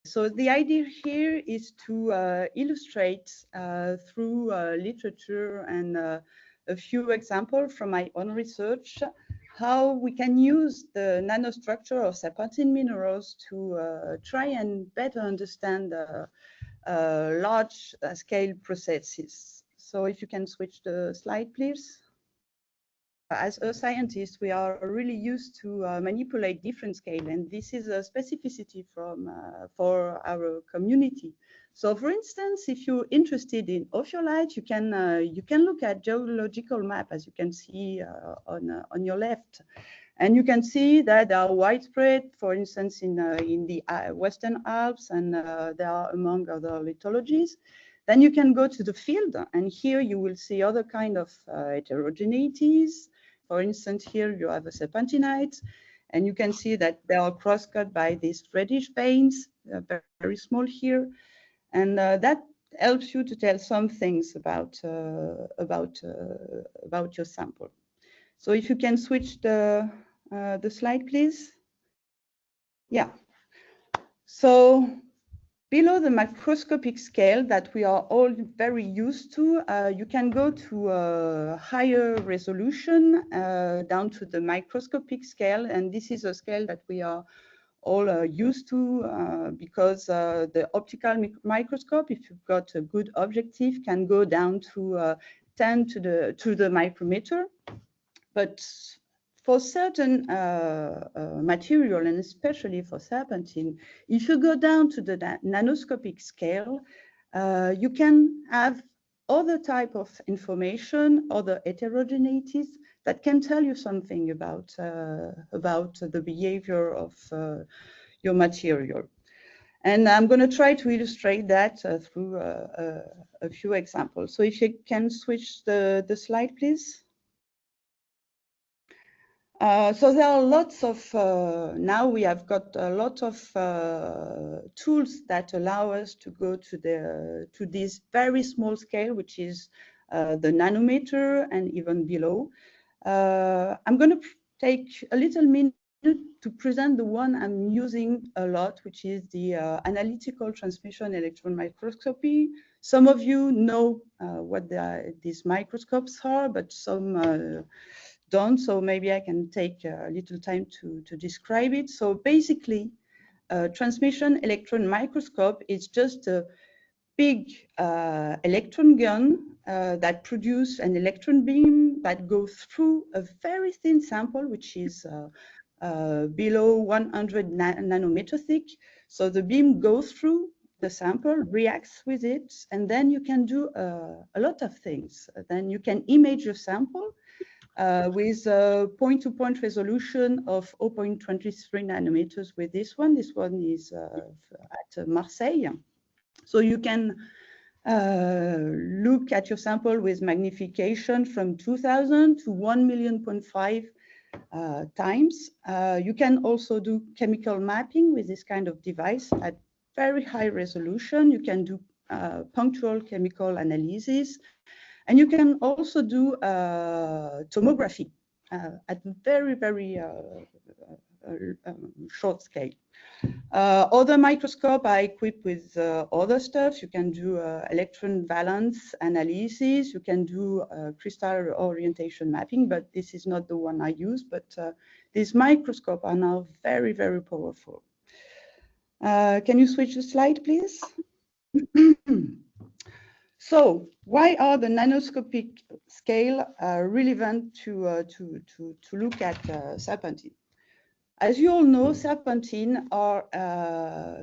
So the idea here is to illustrate through literature and a few examples from my own research how we can use the nanostructure of serpentine minerals to try and better understand large-scale processes. So if you can switch the slide, please. As a scientist, we are really used to manipulate different scale, and this is a specificity for our community. So, for instance, if you're interested in ophiolite, you can look at geological map, as you can see on your left, and you can see that they are widespread. For instance, in the Western Alpes, and they are among other lithologies. Then you can go to the field, and here you will see other kind of heterogeneities. For instance, here you have a serpentinite, and you can see that they are cross-cut by these reddish veins, very, very small here, and that helps you to tell some things about your sample. So if you can switch the slide, please. Yeah. So below the macroscopic scale that we are all very used to, you can go to a higher resolution down to the microscopic scale. And this is a scale that we are all used to because the optical microscope, if you've got a good objective, can go down to 10 to the micrometer. But for certain material, and especially for serpentine, if you go down to the nanoscopic scale, you can have other type of information, other heterogeneities that can tell you something about the behavior of your material. And I'm going to try to illustrate that through a few examples. So if you can switch the slide, please. So there are lots of, now we have got a lot of tools that allow us to go to this very small scale, which is the nanometer and even below. I'm going to take a little minute to present the one I'm using a lot, which is the analytical transmission electron microscopy. Some of you know what these microscopes are, but some don't, so maybe I can take a little time to describe it. So basically, transmission electron microscope is just a big electron gun that produces an electron beam that goes through a very thin sample, which is below 100 nanometer thick. So the beam goes through the sample, reacts with it, and then you can do a lot of things. Then you can image your sample with a point-to-point resolution of 0.23 nanometers with this one. This one is at Marseille. So you can look at your sample with magnification from 2000 to 1,000,000.5 times. You can also do chemical mapping with this kind of device at very high resolution. You can do punctual chemical analysis. And you can also do tomography at very, very short scale. Other microscopes are equipped with other stuff. You can do electron valence analysis. You can do crystal orientation mapping, but this is not the one I use. But these microscopes are now very, very powerful. Can you switch the slide, please? So why are the nanoscopic scale relevant to look at serpentine? As you all know, serpentine are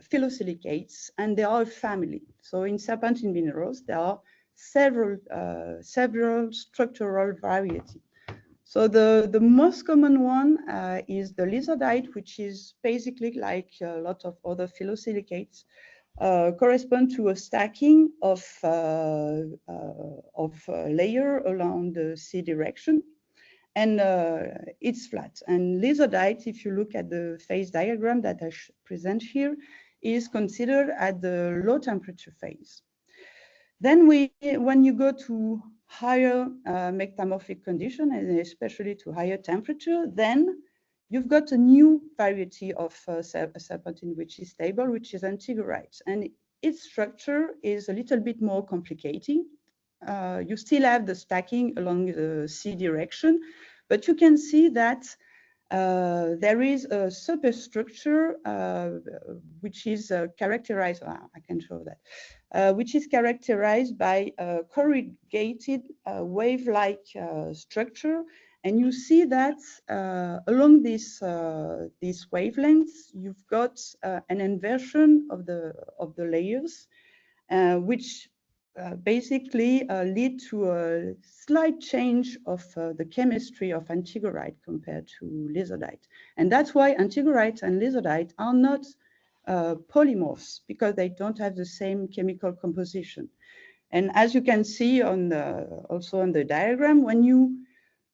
phyllosilicates, and they are a family. So in serpentine minerals, there are several structural varieties. So the most common one is the lizardite, which is basically like a lot of other phyllosilicates. Correspond to a stacking of layer along the C direction, and it's flat. And lizardite, if you look at the phase diagram that I present here, is considered at the low temperature phase. Then when you go to higher metamorphic condition, and especially to higher temperature, then you've got a new variety of serpentine which is stable, which is antigorite. And its structure is a little bit more complicated. You still have the stacking along the C direction, but you can see that there is a superstructure which is characterized, I can show that, which is characterized by a corrugated wave-like structure. And you see that along this wavelengths, you've got an inversion of the layers, which basically lead to a slight change of the chemistry of antigorite compared to lizardite. And that's why antigorite and lizardite are not polymorphs, because they don't have the same chemical composition. And as you can see also on the diagram, when you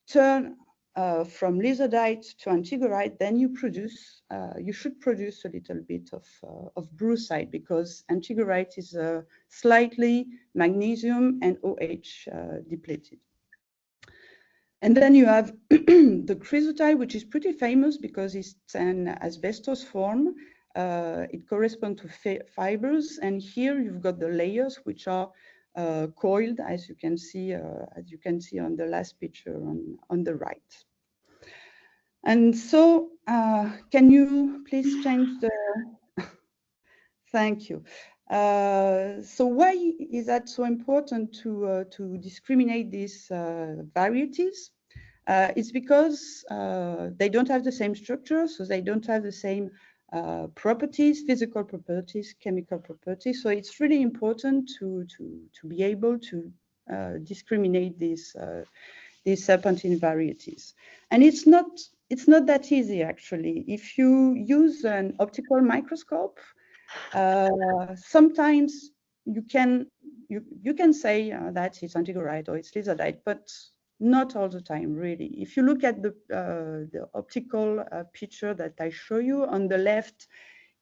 turn from lizardite to antigorite, then you should produce a little bit of brucite, because antigorite is slightly magnesium and OH depleted. And then you have the chrysotile, which is pretty famous because it's an asbestos form. It corresponds to fibers, and here you've got the layers which are coiled, as you can see on the last picture on the right. And so, can you please change the? Thank you. So why is that so important to discriminate these varieties? It's because they don't have the same structure, so they don't have the same properties, physical properties, chemical properties. So it's really important to be able to discriminate these serpentine varieties. And it's not that easy, actually. If you use an optical microscope, sometimes you can say that it's antigorite or it's lizardite, but not all the time, really. If you look at the optical picture that I show you, on the left,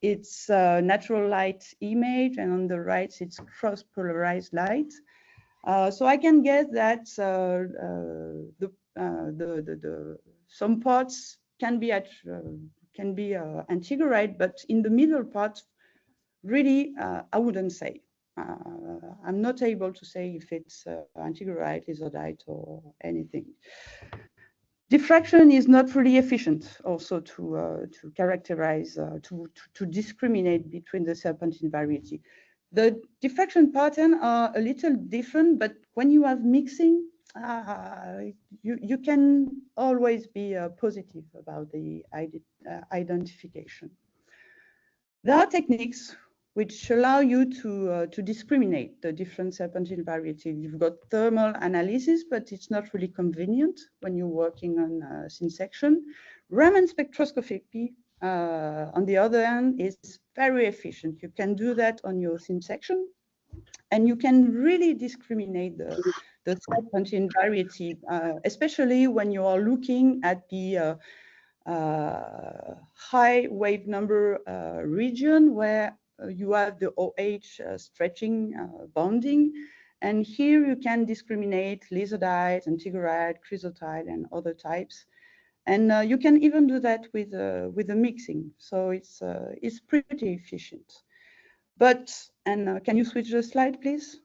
it's natural light image, and on the right, it's cross-polarized light. So I can guess that some parts can be antigorite, but in the middle part, really, I wouldn't say. I'm not able to say if it's antigorite, lizardite, or anything. Diffraction is not really efficient also to characterize, to discriminate between the serpentine variety. The diffraction pattern are a little different, but when you have mixing, you can always be positive about the identification. There are techniques which allow you to discriminate the different serpentine varieties. You've got thermal analysis, but it's not really convenient when you're working on thin section. Raman spectroscopy, on the other hand, is very efficient. You can do that on your thin section, and you can really discriminate the serpentine variety, especially when you are looking at the high wave number region where you have the OH stretching bonding. And here you can discriminate lizardite, antigorite, chrysotile, and other types. And you can even do that with the mixing. So it's pretty efficient. But, and can you switch the slide, please?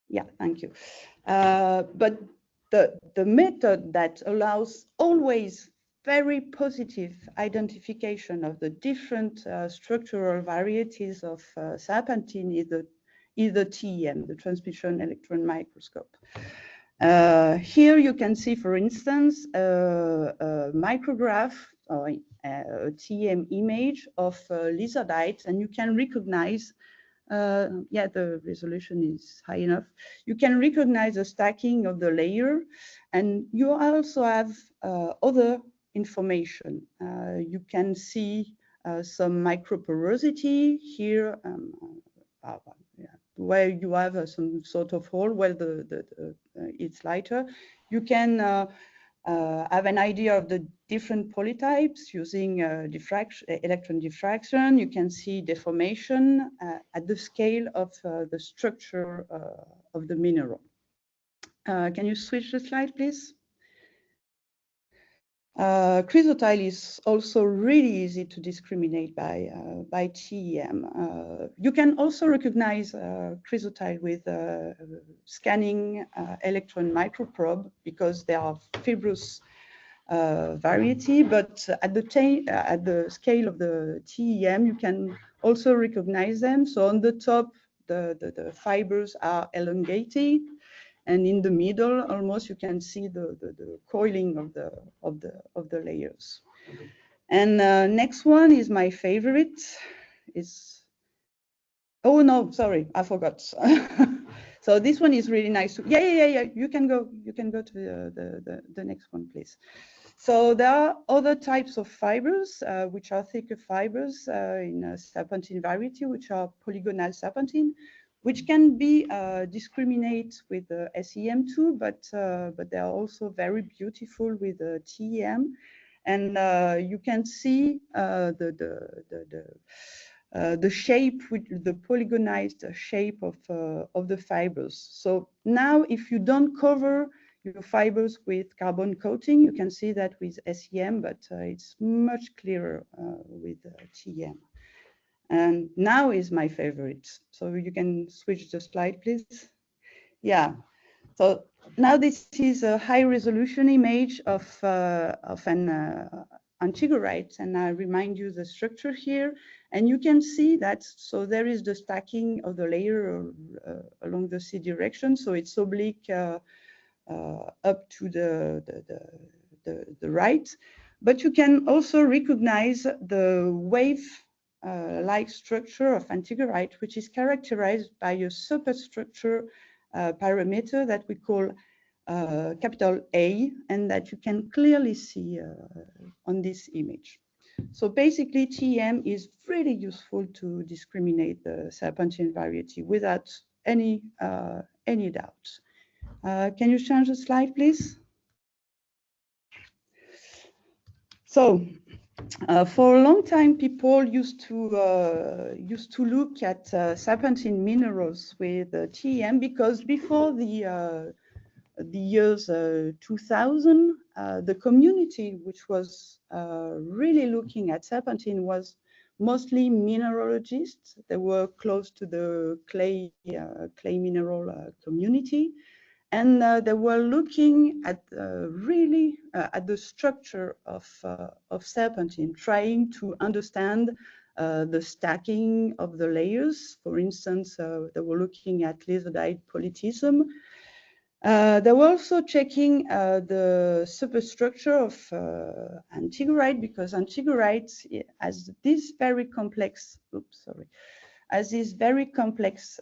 Yeah, thank you. But the method that allows always very positive identification of the different structural varieties of serpentine is the TEM, the transmission electron microscope. Here you can see, for instance, a micrograph or a TEM image of lizardite, and you can recognize yeah, the resolution is high enough. You can recognize the stacking of the layer, and you also have other information. You can see some microporosity here, where you have some sort of hole where it's lighter. You can have an idea of the different polytypes using electron diffraction. You can see deformation at the scale of the structure of the mineral. Can you switch the slide, please? Chrysotile is also really easy to discriminate by TEM. You can also recognize chrysotile with scanning electron microprobe because they are fibrous variety, but at the scale of the TEM, you can also recognize them. So on the top, the fibers are elongated, and in the middle, almost you can see the coiling of the layers. And next one is my favorite. Oh no, sorry, I forgot. So this one is really nice. Yeah. You can go to the next one, please. So there are other types of fibers, which are thicker fibers in a serpentine variety, which are polygonal serpentine, which can be discriminate with SEM2, but they are also very beautiful with TEM. And you can see the shape, the polygonized shape of the fibers. So now, if you don't cover your fibers with carbon coating, you can see that with SEM, but it's much clearer with TEM. And now is my favorite. So you can switch the slide, please. Yeah. So now this is a high resolution image of an antigorite, and I remind you the structure here. And you can see that, so there is the stacking of the layer along the C direction. So it's oblique up to the right. But you can also recognize the wave-like structure of antigorite, which is characterized by a superstructure parameter that we call capital A, and that you can clearly see on this image. So basically, TEM is really useful to discriminate the serpentine variety without any doubt. Can you change the slide, please? So, for a long time, people used to look at serpentine minerals with TEM because before the years 2000, the community which was really looking at serpentine was mostly mineralogists. They were close to the clay mineral community. And they were looking at really at the structure of serpentine, trying to understand the stacking of the layers. For instance, they were looking at lizardite polytism. They were also checking the superstructure of antigorite, because antigorite has this very complex, as this very complex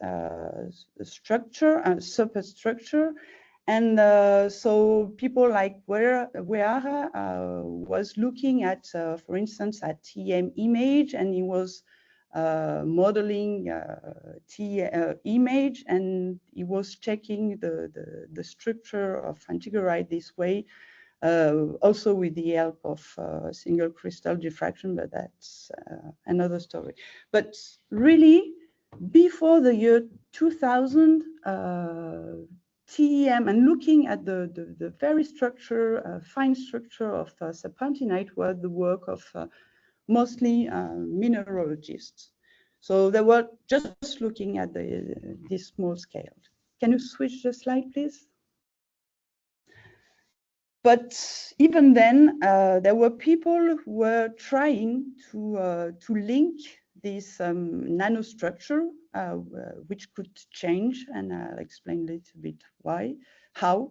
structure and superstructure. And so people like Weara was looking at, for instance, at TEM image, and he was modeling image, and he was checking the structure of antigorite this way, also with the help of single crystal diffraction, but that's another story. But really, before the year 2000, TEM and looking at the very structure, fine structure of serpentinite was the work of mostly mineralogists. So they were just looking at this small scale. Can you switch the slide, please? But even then, there were people who were trying to link this nanostructure, which could change, and I'll explain a little bit how.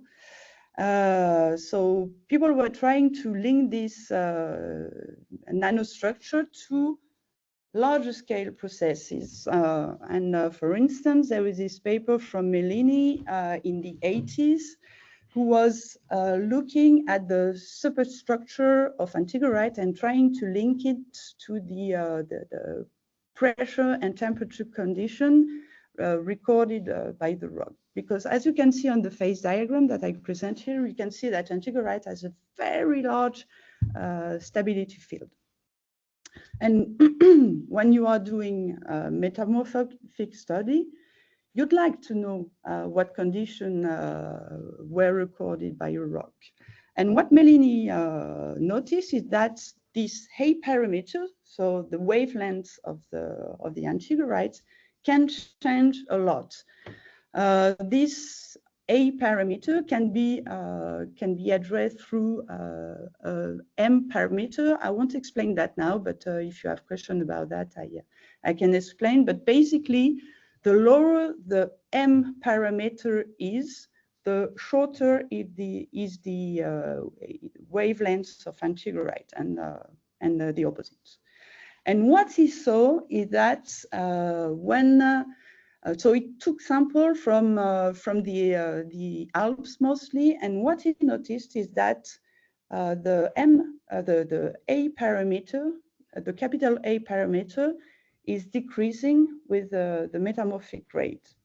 So people were trying to link this nanostructure to larger scale processes. For instance, there was this paper from Mellini in the 80s, who was looking at the superstructure of antigorite and trying to link it to the pressure and temperature condition recorded by the rock. Because as you can see on the phase diagram that I present here, you can see that antigorite has a very large stability field. And when you are doing a metamorphic study, you'd like to know what conditions were recorded by a rock. And what Melanie noticed is that this A parameter, so the wavelength of the antigerites, can change a lot. This A parameter can be addressed through M parameter. I won't explain that now, but if you have questions about that, I can explain. But basically, the lower the M parameter is, the shorter is the wavelength of antigerite, and the opposite. And what he saw is that so it took sample from the Alpes mostly, and what he noticed is that the A parameter, the capital A parameter, is decreasing with the metamorphic rate.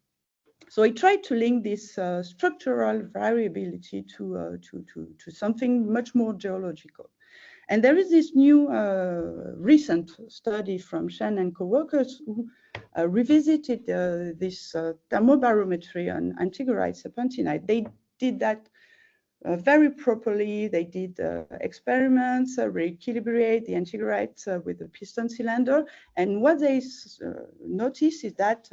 So he tried to link this structural variability to something much more geological. And there is this new recent study from Shen and co-workers who revisited this thermobarometry on antigerite serpentinite. They did that very properly. They did experiments, recalibrate the antigerite with the piston cylinder. And what they noticed is that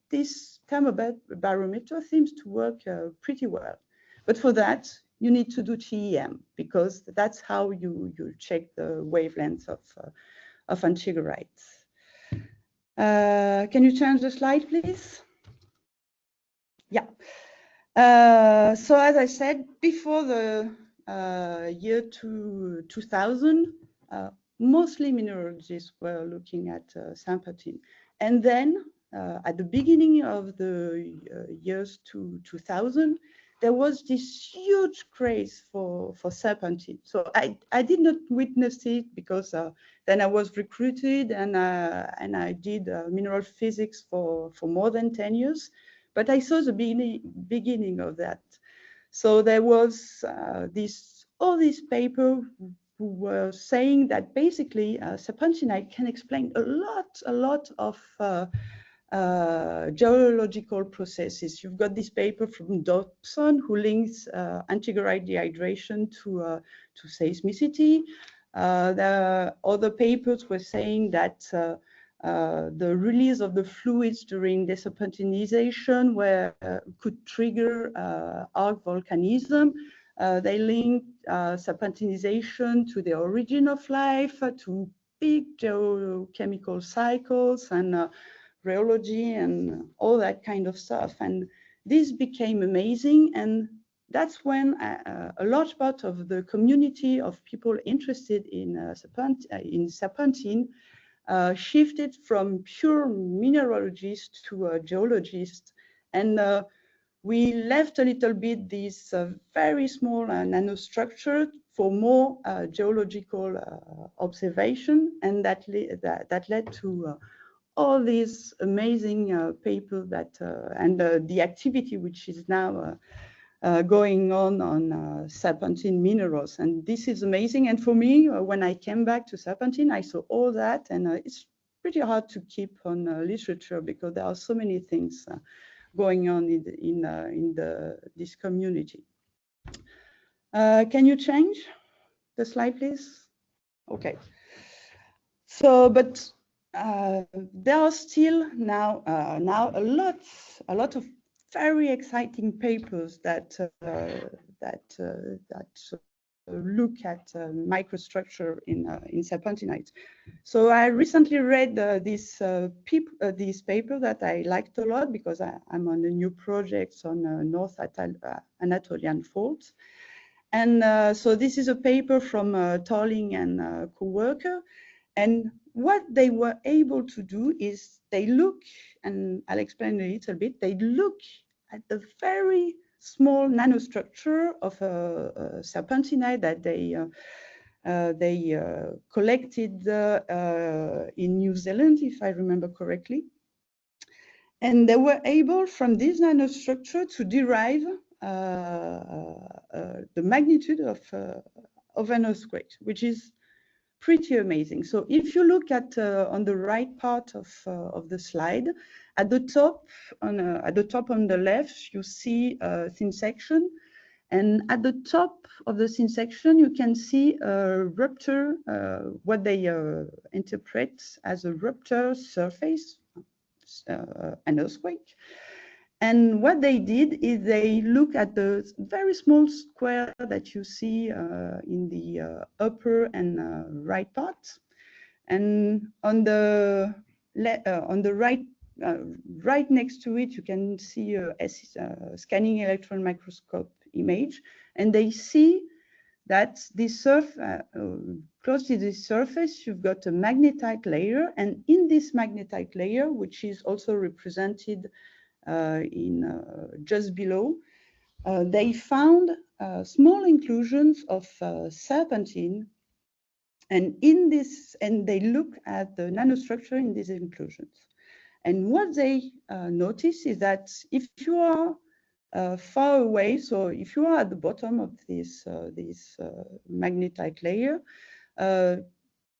this thermobarometer seems to work pretty well. But for that, you need to do TEM, because that's how you check the wavelength of antigerites. Can you change the slide, please? Yeah. So as I said, before the year 2000, mostly mineralogists were looking at Serpentine. And then at the beginning of the years 2000, there was this huge craze for Serpentine. So I did not witness it, because then I was recruited and I did mineral physics for more than 10 years. But I saw the beginning of that. So there was all these papers who were saying that basically serpentinite can explain a lot of geological processes. You've got this paper from Dobson who links antigerite dehydration to seismicity. The other papers were saying that the release of the fluids during deserpentinization could trigger arc volcanism. They linked serpentinization to the origin of life, to big geochemical cycles and rheology and all that kind of stuff. And this became amazing. And that's when a large part of the community of people interested in Serpentine shifted from pure mineralogists to geologists. And we left a little bit this very small nanostructure for more geological observation. And that led to all these amazing papers that and the activity which is now going on serpentine minerals. And this is amazing. And for me, when I came back to Serpentine, I saw all that, and it's pretty hard to keep on literature, because there are so many things going on in this community. Can you change the slide, please? Okay. So, but there are still now a lot of very exciting papers that look at microstructure in serpentinite. So I recently read this paper that I liked a lot, because I'm on a new project on North Anatolian faults. And so this is a paper from Tarling and co-worker. And what they were able to do is they look, and I'll explain a little bit, they look at the very small nanostructure of a serpentinite that they collected in New Zealand, if I remember correctly. And they were able, from this nanostructure, to derive the magnitude of an earthquake, which is pretty amazing. So if you look at on the right part of the slide, at the top on the left, you see a thin section, And at the top of the scene section, you can see a rupture, what they interpret as a rupture surface, an earthquake. And what they did is they look at the very small square that you see in the upper and right part. And on the right next to it, you can see a scanning electron microscope image, and they see that this close to the surface, you've got a magnetite layer, and in this magnetite layer, which is also represented just below, they found small inclusions of serpentine, and they look at the nanostructure in these inclusions. And what they notice is that if you are far away, so if you are at the bottom of this magnetite layer,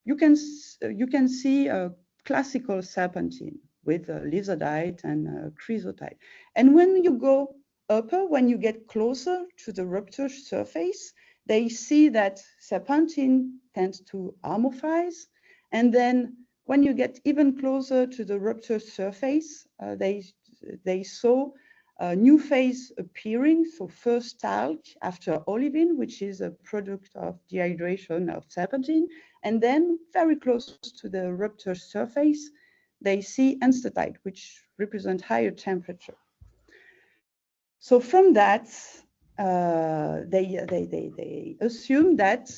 you can see a classical serpentine with lizardite and chrysotite. And when you go upper, when you get closer to the rupture surface, they see that serpentine tends to amorphize. And then when you get even closer to the rupture surface, they saw a new phase appearing. So first talc, after olivine, which is a product of dehydration of serpentine. And then very close to the rupture surface, they see enstatite, which represent higher temperature. So from that, they assume that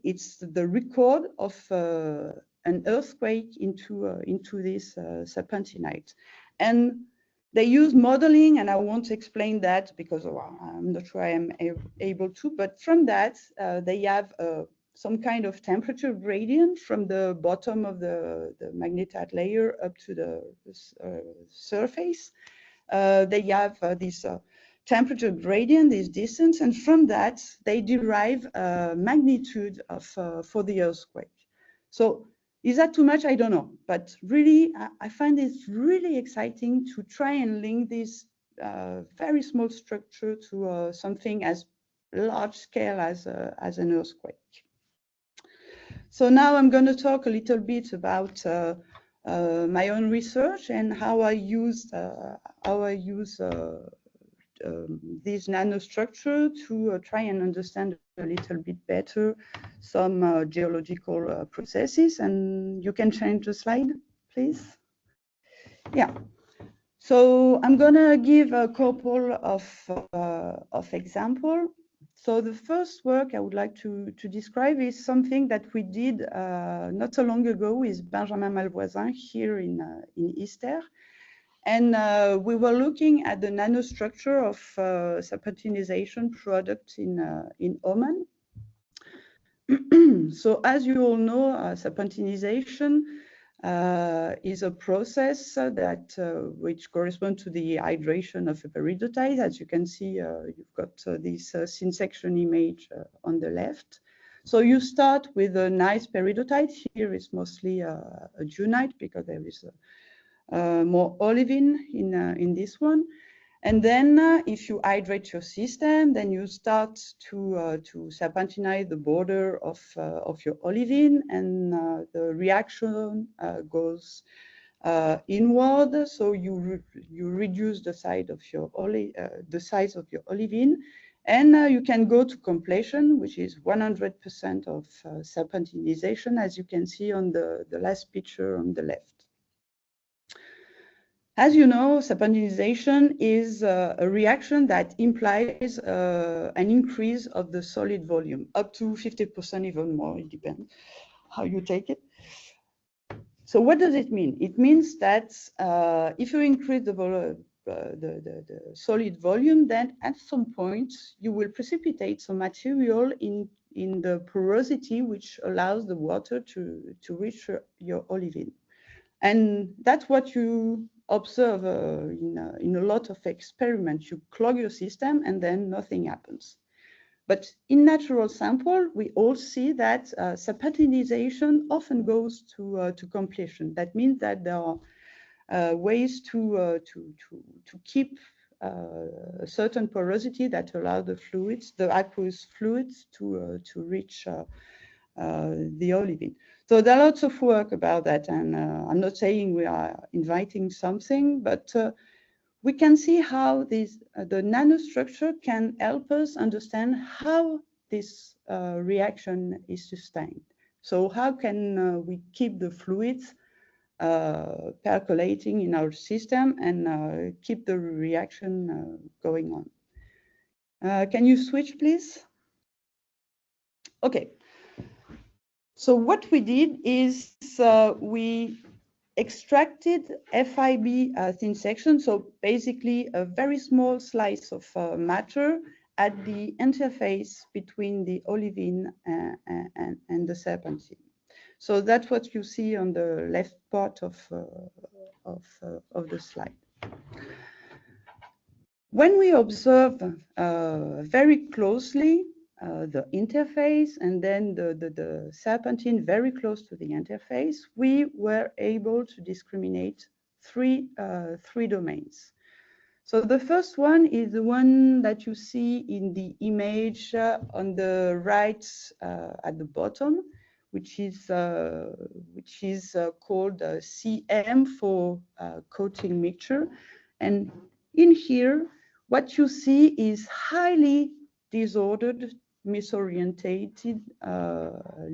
it's the record of an earthquake into this serpentinite. And they use modeling, and I won't explain that because I'm not sure I am able to, but from that, they have some kind of temperature gradient from the bottom of the magnetite layer up to the surface. They have this temperature gradient, this distance, and from that, they derive a magnitude for the earthquake. So is that too much? I don't know. But really, I find it really exciting to try and link this very small structure to something as large scale as an earthquake. So now I'm going to talk a little bit about my own research and how I use this nanostructure to try and understand a little bit better some geological processes. And you can change the slide, please. Yeah. So I'm going to give a couple of examples. So the first work I would like to describe is something that we did not so long ago with Benjamin Malvoisin here in Easter. And we were looking at the nanostructure of serpentinization product in Oman. So as you all know, serpentinization is a process that which corresponds to the hydration of a peridotite. As you can see, you've got this scene section image on the left. So you start with a nice peridotite. Here is mostly a dunite because there is more olivine in this one. And then if you hydrate your system, then you start to serpentinize the border of your olivine, and the reaction goes inward. So you reduce the size of your olivine, and you can go to completion, which is 100% of serpentinization, as you can see on the last picture on the left. As you know, serpentinization is a reaction that implies an increase of the solid volume, up to 50%, even more. It depends how you take it. So what does it mean? It means that if you increase the solid volume, then at some point you will precipitate some material in the porosity, which allows the water to reach your olivine. And that's what you observe in a lot of experiments. You clog your system and then nothing happens. But in natural sample, we all see that serpentinization often goes to completion. That means that there are ways to keep a certain porosity that allow the fluids, the aqueous fluids, to reach the olivine. So there are lots of work about that, and I'm not saying we are inviting something, but we can see how this, the nanostructure can help us understand how this reaction is sustained. So how can we keep the fluids percolating in our system and keep the reaction going on? Can you switch, please? Okay. So what we did is we extracted FIB thin section, so basically a very small slice of matter at the interface between the olivine and the serpentine. So that's what you see on the left part of the slide. When we observe very closely the interface and then the serpentine very close to the interface, we were able to discriminate three domains. So the first one is the one that you see in the image on the right at the bottom, which is called CM for coating mixture. And in here, what you see is highly disordered, misorientated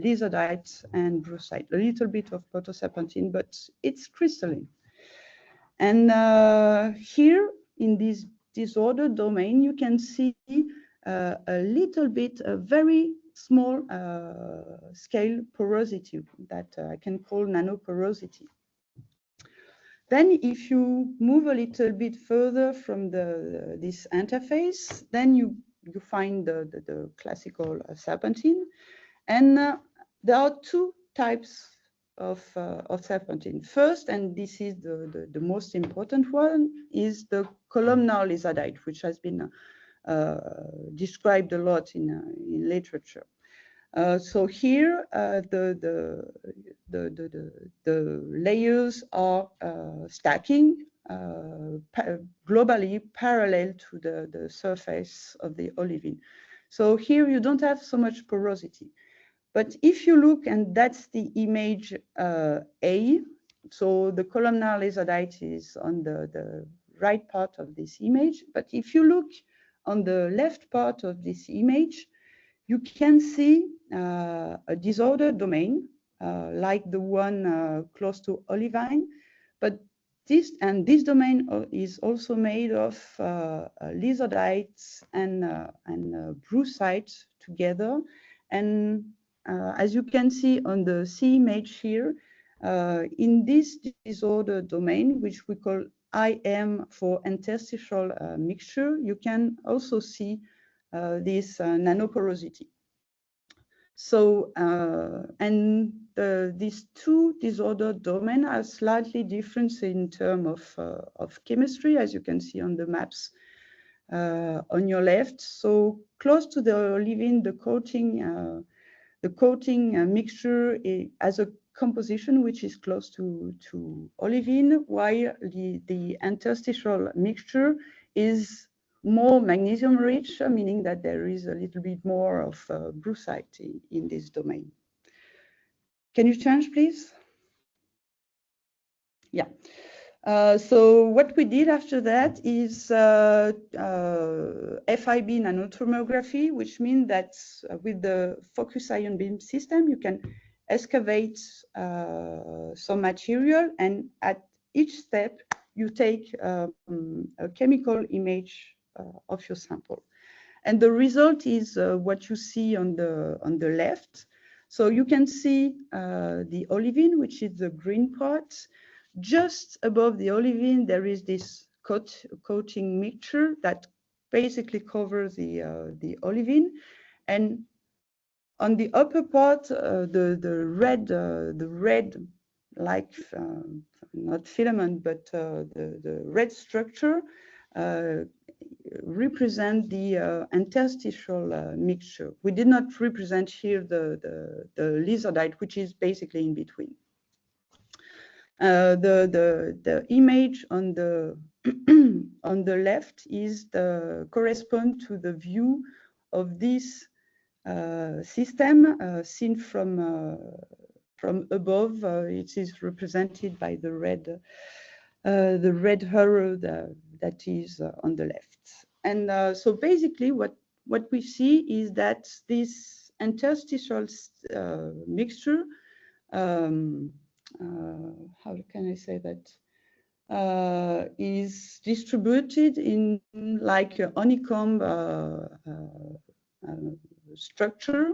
lizardite and brucite, a little bit of protoserpentine, but it's crystalline. And here in this disordered domain, you can see a little bit, a very small scale porosity that I can call nanoporosity. Then if you move a little bit further from this interface, then you find the classical serpentine. And there are two types of serpentine. First, and this is the most important one, is the columnar lizardite, which has been described a lot in literature. So here, the layers are stacking globally parallel to the surface of the olivine. So here you don't have so much porosity. But if you look, and that's the image A, so the columnar lizardite is on the right part of this image. But if you look on the left part of this image, you can see a disordered domain, like the one close to olivine. But this domain is also made of lizardites and brucite together. And as you can see on the C image here, in this disordered domain, which we call IM for interstitial mixture, you can also see this nanoporosity. So, and these two disordered domains are slightly different in terms of chemistry, as you can see on the maps on your left. So close to the olivine, the coating mixture has a composition which is close to olivine, while the interstitial mixture is more magnesium rich, meaning that there is a little bit more of brucite in this domain. Can you change, please? Yeah. So what we did after that is FIB nanotomography, which means that with the focus ion beam system, you can excavate some material, and at each step, you take a chemical image of your sample. And the result is what you see on the left. So you can see the olivine, which is the green part. Just above the olivine, there is this coating mixture that basically covers the olivine. And on the upper part, the red, like not filament, but the red structure represent the interstitial mixture. We did not represent here the lizardite, which is basically in between. The image on the on the left is correspond to the view of this system seen from above. It is represented by the red arrow that is on the left. And so basically what we see is that this interstitial mixture, how can I say that, is distributed in like a honeycomb structure,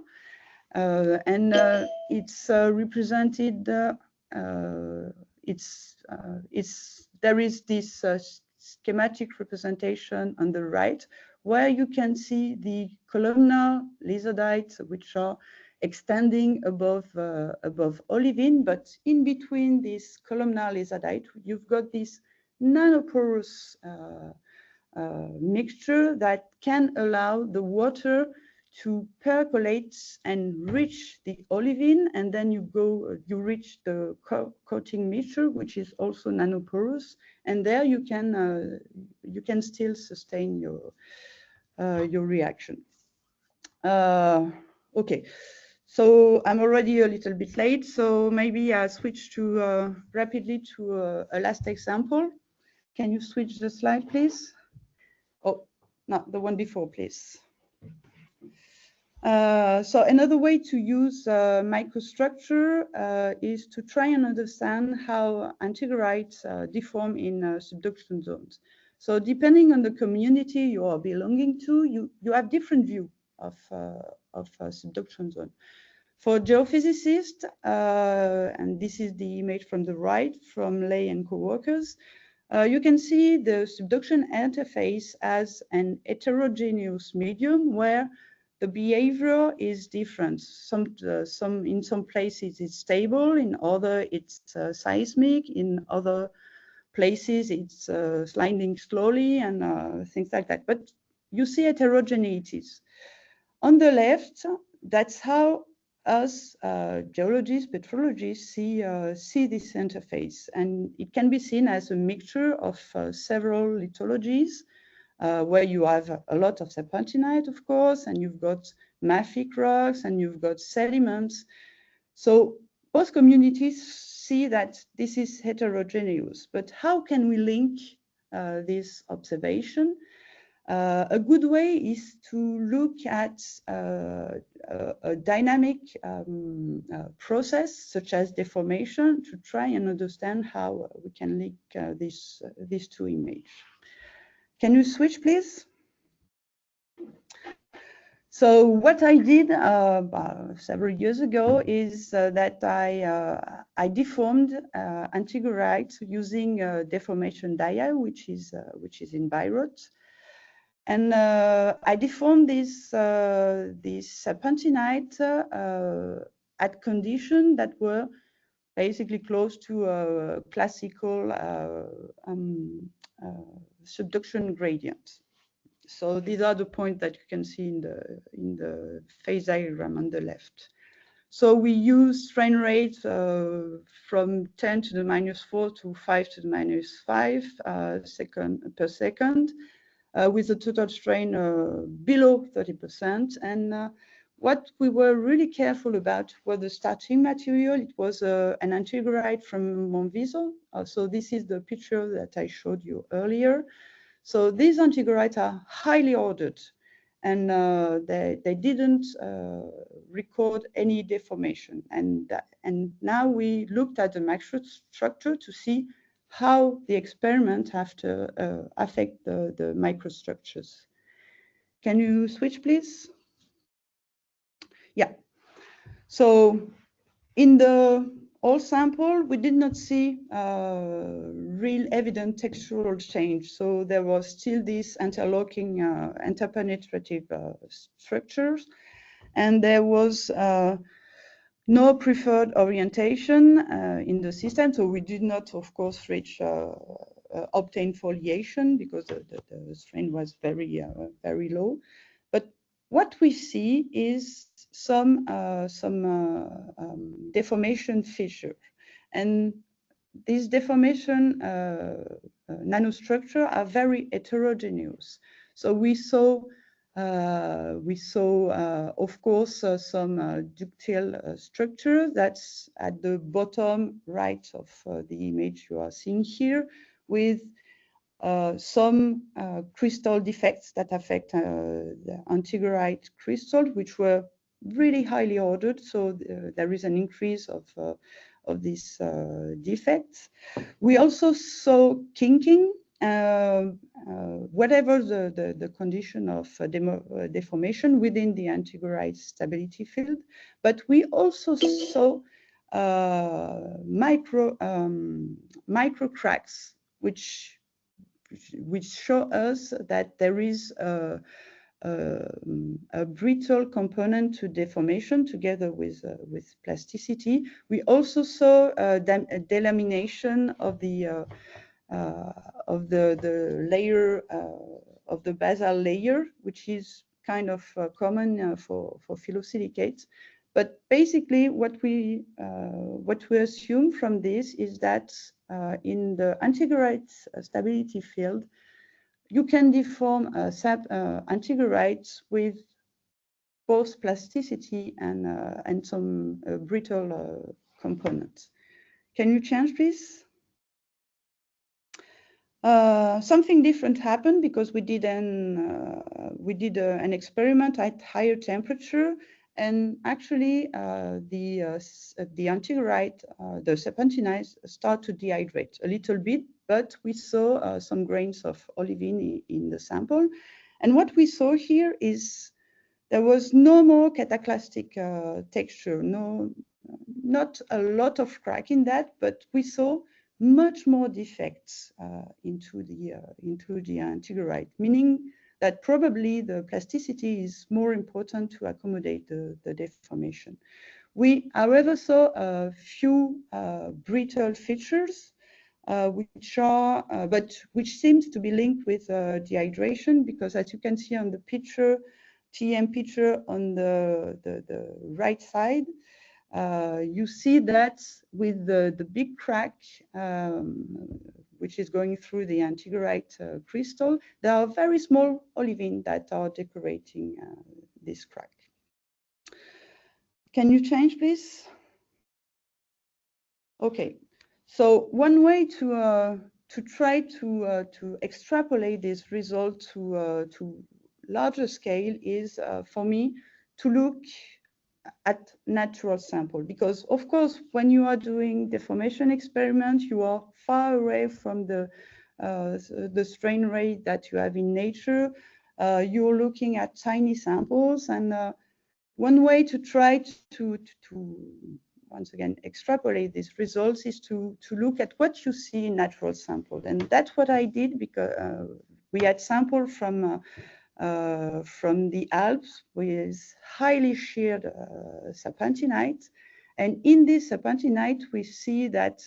and it's represented. There is this schematic representation on the right, where you can see the columnar lizardites, which are extending above olivine, but in between this columnar lizardite, you've got this nanoporous mixture that can allow the water to percolate and reach the olivine, and then you reach the coating mixture, which is also nanoporous, and there you can still sustain your reaction. Okay, so I'm already a little bit late, so maybe I'll switch to rapidly to a last example. Can you switch the slide, please? Oh, no, the one before, please. So another way to use microstructure is to try and understand how antigerites deform in subduction zones. So depending on the community you are belonging to, you have different view of subduction zone. For geophysicists, and this is the image from the right from Ley and co-workers, you can see the subduction interface as an heterogeneous medium where the behavior is different. In some places it's stable, in other it's seismic, in other places it's sliding slowly and things like that. But you see heterogeneities. On the left, that's how us geologists, petrologists see this interface, and it can be seen as a mixture of several lithologies. Where you have a lot of serpentinite, of course, and you've got mafic rocks and you've got sediments. So both communities see that this is heterogeneous, but how can we link this observation? A good way is to look at a dynamic process such as deformation to try and understand how we can link these two images. Can you switch, please? So what I did several years ago is that I deformed antigerites using deformation dia, which is in Bayreuth, and I deformed this serpentinite at conditions that were basically close to a classical subduction gradient. So these are the points that you can see in the phase diagram on the left. So we use strain rate from 10 to the -4 to 5 to the -5 per second, with a total strain below 30%. And what we were really careful about was the starting material. It was an antigerite from Monviso. So this is the picture that I showed you earlier. So these antigerites are highly ordered, and they didn't record any deformation. And now we looked at the microstructure to see how the experiment have to affect the microstructures. Can you switch, please? Yeah. So in the whole sample, we did not see real evident textural change. So there was still this interlocking interpenetrative structures, and there was no preferred orientation in the system. So we did not, of course, reach obtain foliation because the strain was very low. But what we see is some deformation fissure, and these deformation nanostructure are very heterogeneous. So we saw, of course, some ductile structure that's at the bottom right of the image you are seeing here, with some crystal defects that affect the antigerite crystal, which were really highly ordered. So there is an increase of these defects. We also saw kinking, whatever the condition of deformation within the antigerite stability field. But we also saw micro cracks, which show us that there is a brittle component to deformation together with plasticity. We also saw a delamination of the layer of the basal layer, which is kind of common for phyllosilicates. But basically, what we assume from this is that in the antigerite stability field, you can deform antigerites with both plasticity and some brittle components. Can you change, please? Something different happened because we did an experiment at higher temperature, and actually the antigerite, the serpentinides, start to dehydrate a little bit, but we saw some grains of olivine in the sample. And what we saw here is there was no more cataclastic texture, not a lot of crack in that, but we saw much more defects into the antigerite, meaning that probably the plasticity is more important to accommodate the deformation. We, however, saw a few brittle features, which seems to be linked with dehydration, because as you can see on the picture, TEM picture on the right side, you see that with the big crack, which is going through the antigerite crystal, there are very small olivine that are decorating this crack. Can you change, please? Okay, so one way to try to extrapolate this result to larger scale is, for me, to look at natural sample, because of course when you are doing deformation experiments, you are far away from the strain rate that you have in nature. You're looking at tiny samples, and one way to try to once again extrapolate these results is to look at what you see in natural sample. And that's what I did, because we had sample from the Alpes with highly sheared serpentinite. And in this serpentinite, we see that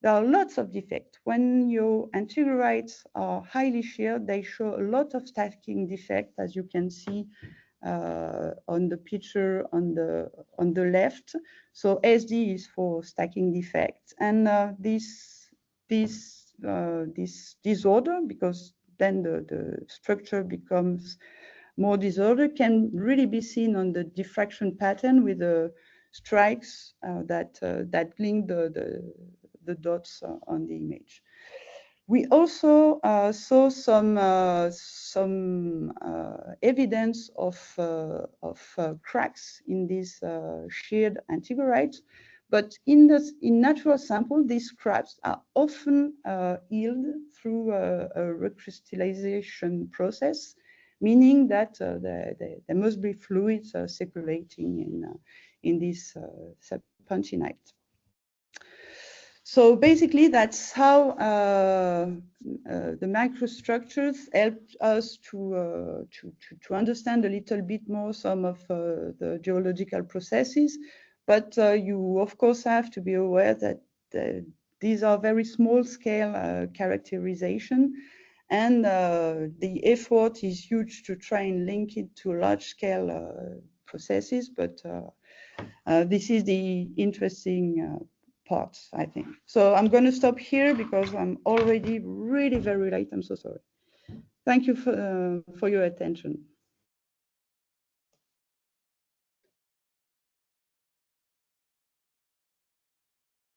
there are lots of defects. When your antigerites are highly sheared, they show a lot of stacking defect, as you can see on the picture on the left. So SD is for stacking defect. And this disorder, because then the structure becomes more disordered, can really be seen on the diffraction pattern with the strikes that link the dots on the image. We also saw some evidence of cracks in these sheared antigerites. But in natural sample, these cracks are often healed through a recrystallization process, meaning that there must be fluids circulating in this serpentinite. So basically, that's how the microstructures helped us to understand a little bit more some of the geological processes. But you, of course, have to be aware that these are very small-scale characterization, and the effort is huge to try and link it to large-scale processes. But this is the interesting parts, I think. So I'm going to stop here because I'm already really very late. I'm so sorry. Thank you for your attention.